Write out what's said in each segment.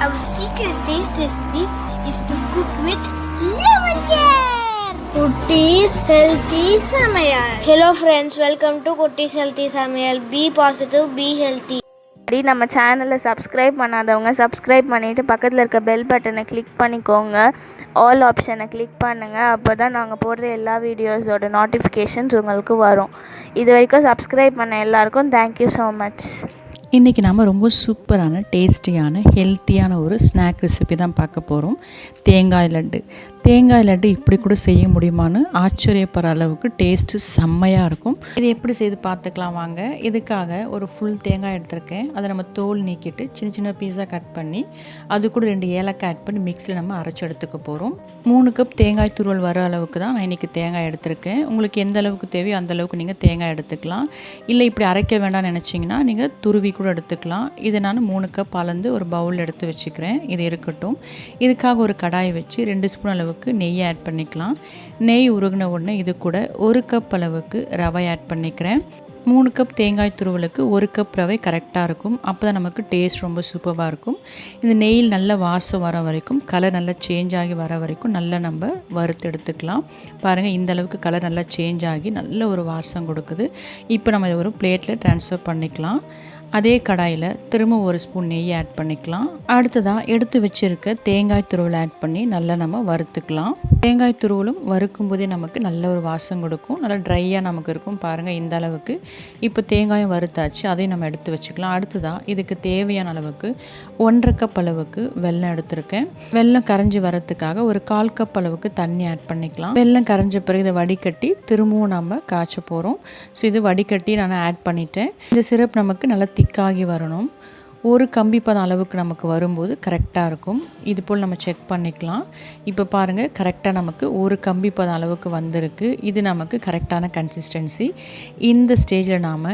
Our secret taste recipe is to cook with lemon care. Kutties Healthy Samayal. Hello friends, welcome to Kutties Healthy Samayal. Be positive, be healthy. நம்ம சேனலை subscribe பண்ணாதவங்க subscribe பண்ணிவிட்டு பக்கத்தில் இருக்க bell பட்டனை click பண்ணிக்கோங்க. All ஆப்ஷனை click பண்ணுங்கள். அப்போ தான் நாங்கள் போடுற எல்லா வீடியோஸோட நோட்டிஃபிகேஷன்ஸ் உங்களுக்கு வரும். இது வரைக்கும் சப்ஸ்கிரைப் பண்ண எல்லாருக்கும் தேங்க்யூ ஸோ மச். இன்றைக்கி நம்ம ரொம்ப சூப்பரான டேஸ்டியான ஹெல்த்தியான ஒரு ஸ்நாக் ரெசிபி தான் பார்க்க போகிறோம். தேங்காய் லட்டு. தேங்காய் லட்டு இப்படி கூட செய்ய முடியுமான்னு ஆச்சரியப்படுற அளவுக்கு டேஸ்ட்டு செம்மையாக இருக்கும். இது எப்படி செய்து பார்த்துக்கலாம் வாங்க. இதுக்காக ஒரு ஃபுல் தேங்காய் எடுத்திருக்கேன். அதை நம்ம தோல் நீக்கிட்டு சின்ன சின்ன பீஸாக கட் பண்ணி அது கூட 2 ஏலக்காய் ஆட் பண்ணி மிக்ஸியில் நம்ம அரைச்சி எடுத்துக்க போகிறோம். 3 கப் தேங்காய் துருவல் வர அளவுக்கு தான் நான் இன்றைக்கி தேங்காய் எடுத்திருக்கேன். உங்களுக்கு எந்த அளவுக்கு தேவையோ அந்த அளவுக்கு நீங்கள் தேங்காய் எடுத்துக்கலாம். இல்லை இப்படி அரைக்க வேண்டாம்னு நினச்சிங்கன்னா நீங்கள் துருவி கூட எடுத்துக்கலாம். இதை நான் 3 கப் அளந்து ஒரு பவுல் எடுத்து வச்சுக்கிறேன். இது இருக்கட்டும். இதுக்காக ஒரு கடாயை வச்சு 2 ஸ்பூன் அளவுக்கு நெய்யை ஆட் பண்ணிக்கலாம். நெய் உருகின உடனே இது கூட 1 கப் அளவுக்கு ரவை ஆட் பண்ணிக்கிறேன். 3 கப் தேங்காய் துருவலுக்கு 1 கப் ரவை கரெக்டாக இருக்கும். அப்போ தான் நமக்கு டேஸ்ட் ரொம்ப சூப்பராக இருக்கும். இந்த நெய்யில் நல்ல வாசம் வர வரைக்கும், கலர் நல்லா சேஞ்ச் ஆகி வர வரைக்கும் நல்லா நம்ம வறுத்து எடுத்துக்கலாம். பாருங்கள், இந்த அளவுக்கு கலர் நல்லா சேஞ்ச் ஆகி நல்ல ஒரு வாசம் கொடுக்குது. இப்போ நம்ம இதை ஒரு பிளேட்டில் ட்ரான்ஸ்ஃபர் பண்ணிக்கலாம். அதே கடாயில் திரும்ப 1 ஸ்பூன் நெய் ஆட் பண்ணிக்கலாம். அடுத்ததாக எடுத்து வச்சுருக்க தேங்காய் துருவல் ஆட் பண்ணி நல்லா நம்ம வறுத்துக்கலாம். தேங்காய் துருவலும் வறுக்கும் போதே நமக்கு நல்ல ஒரு வாசம் கொடுக்கும். நல்லா ட்ரையாக நமக்கு இருக்கும். பாருங்கள், இந்த அளவுக்கு. இப்போ தேங்காயும் வறுத்தாச்சு, அதையும் நம்ம எடுத்து வச்சுக்கலாம். அடுத்ததாக இதுக்கு தேவையான அளவுக்கு 1.5 கப் அளவுக்கு வெல்லம் எடுத்திருக்கேன். வெல்லம் கரைஞ்சி வரத்துக்காக ஒரு 1/4 கப் அளவுக்கு தண்ணி ஆட் பண்ணிக்கலாம். வெல்லம் கரைஞ்ச பிறகு இதை வடிகட்டி திரும்பவும் நம்ம காய்ச்ச போகிறோம். ஸோ இது வடிகட்டி நான் ஆட் பண்ணிட்டேன். இந்த சிரப் நமக்கு நல்லா திக்காகி வரணும். ஒரு கம்பி பதம் அளவுக்கு நமக்கு வரும்போது கரெக்டாக இருக்கும். இது போல் நம்ம செக் பண்ணிக்கலாம். இப்போ பாருங்கள், கரெக்டாக நமக்கு ஒரு கம்பி பதம் அளவுக்கு வந்திருக்கு. இது நமக்கு கரெக்டான கன்சிஸ்டன்சி. இந்த ஸ்டேஜில் நாம்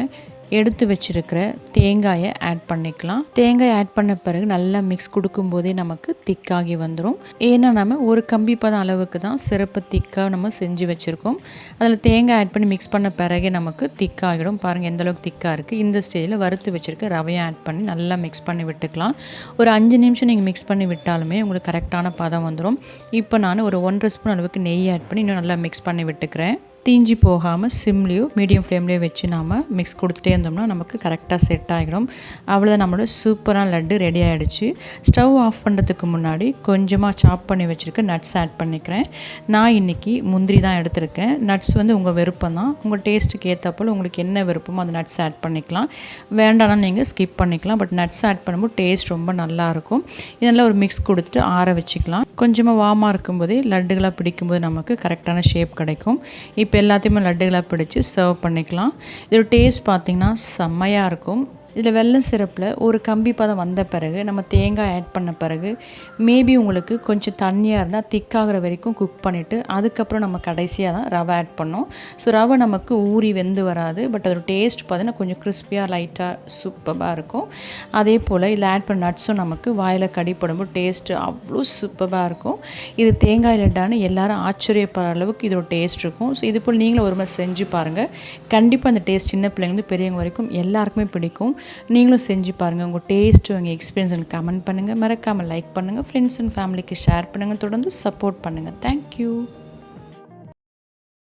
எடுத்து வச்சுருக்கிற தேங்காயை ஆட் பண்ணிக்கலாம். தேங்காய் ஆட் பண்ண பிறகு நல்லா மிக்ஸ் கொடுக்கும்போதே நமக்கு திக்காகி வந்துடும். ஏன்னா நம்ம ஒரு கம்பி பதம் அளவுக்கு தான் சிறப்பு திக்காக நம்ம செஞ்சு வச்சுருக்கோம். அதில் தேங்காய் ஆட் பண்ணி மிக்ஸ் பண்ண பிறகு நமக்கு திக்காகிடும். பாருங்கள் எந்தளவுக்கு திக்காக இருக்குது. இந்த ஸ்டேஜில் வறுத்து வச்சுருக்க ரவையை ஆட் பண்ணி நல்லா மிக்ஸ் பண்ணி விட்டுக்கலாம். ஒரு 5 நிமிஷம் நீங்கள் மிக்ஸ் பண்ணி விட்டாலுமே உங்களுக்கு கரெக்டான பதம் வந்துடும். இப்போ நான் ஒரு 1.5 ஸ்பூன் அளவுக்கு நெய் ஆட் பண்ணி இன்னும் நல்லா மிக்ஸ் பண்ணி விட்டுக்கிறேன். தீஞ்சி போகாமல் சிம்லேயோ மீடியம் ஃப்ளேம்லேயோ வச்சு நாம் மிக்ஸ் கொடுத்துட்டே இருந்தோம்னா நமக்கு கரெக்டாக செட் ஆகிடும். அவ்வளோதான், நம்மளோட சூப்பரான லட்டு ரெடி ஆகிடுச்சு. ஸ்டவ் ஆஃப் பண்ணுறதுக்கு முன்னாடி கொஞ்சமாக சாப் பண்ணி வச்சுருக்க நட்ஸ் ஆட் பண்ணிக்கிறேன். நான் இன்றைக்கி முந்திரி தான் எடுத்திருக்கேன். நட்ஸ் உங்கள் விருப்பம் தான். உங்கள் டேஸ்ட்டுக்கு ஏற்றப்போல் உங்களுக்கு என்ன விருப்பமோ அந்த நட்ஸ் ஆட் பண்ணிக்கலாம். வேண்டாம்னா நீங்கள் ஸ்கிப் பண்ணிக்கலாம். பட் நட்ஸ் ஆட் பண்ணும்போது டேஸ்ட் ரொம்ப நல்லாயிருக்கும். இதெல்லாம் ஒரு மிக்ஸ் கொடுத்துட்டு ஆற வச்சுக்கலாம். கொஞ்சமாக வார்மாக இருக்கும்போதே லட்டுகளாக பிடிக்கும்போது நமக்கு கரெக்டான ஷேப் கிடைக்கும். இப்போ எல்லாத்தையுமே லட்டுகளாக பிடிச்சி சர்வ் பண்ணிக்கலாம். இதோட டேஸ்ட் பார்த்திங்கன்னா செம்மையாக இருக்கும். இதில் வெல்லம் சிரப்பில் ஒரு கம்பி பதம் வந்த பிறகு நம்ம தேங்காய் ஆட் பண்ண பிறகு மேபி உங்களுக்கு கொஞ்சம் தண்ணியாக இருந்தால் திக்காகிற வரைக்கும் குக் பண்ணிவிட்டு அதுக்கப்புறம் நம்ம கடைசியாக தான் ரவை ஆட் பண்ணோம். ஸோ ரவை நமக்கு ஊறி வெந்து வராது. பட் அதோட டேஸ்ட் பார்த்திங்கன்னா கொஞ்சம் கிறிஸ்பியாக லைட்டாக சூப்பராக இருக்கும். அதே போல் இதில் ஆட் பண்ண நட்ஸும் நமக்கு வாயில் கடிப்படும்போது டேஸ்ட்டு அவ்வளோ சூப்பராக இருக்கும். இது தேங்காய் லட்டான்னு எல்லாரும் ஆச்சரியப்படுற அளவுக்கு இதோட டேஸ்ட் இருக்கும். ஸோ இது போல் நீங்களும் ஒரு மாதிரி செஞ்சு பாருங்கள். கண்டிப்பாக அந்த டேஸ்ட் சின்ன பிள்ளைங்க பெரியவங்க வரைக்கும் எல்லாருக்குமே பிடிக்கும். நீங்களும் செஞ்சு பாருங்கள். உங்கள் டேஸ்ட்டு உங்கள் எக்ஸ்பீரியன்ஸ் எனக்கு கமெண்ட் பண்ணுங்கள். மறக்காமல் லைக் பண்ணுங்கள். ஃப்ரெண்ட்ஸ் அண்ட் ஃபேமிலிக்கு ஷேர் பண்ணுங்கள். தொடர்ந்து சப்போர்ட் பண்ணுங்கள். தேங்க்யூ.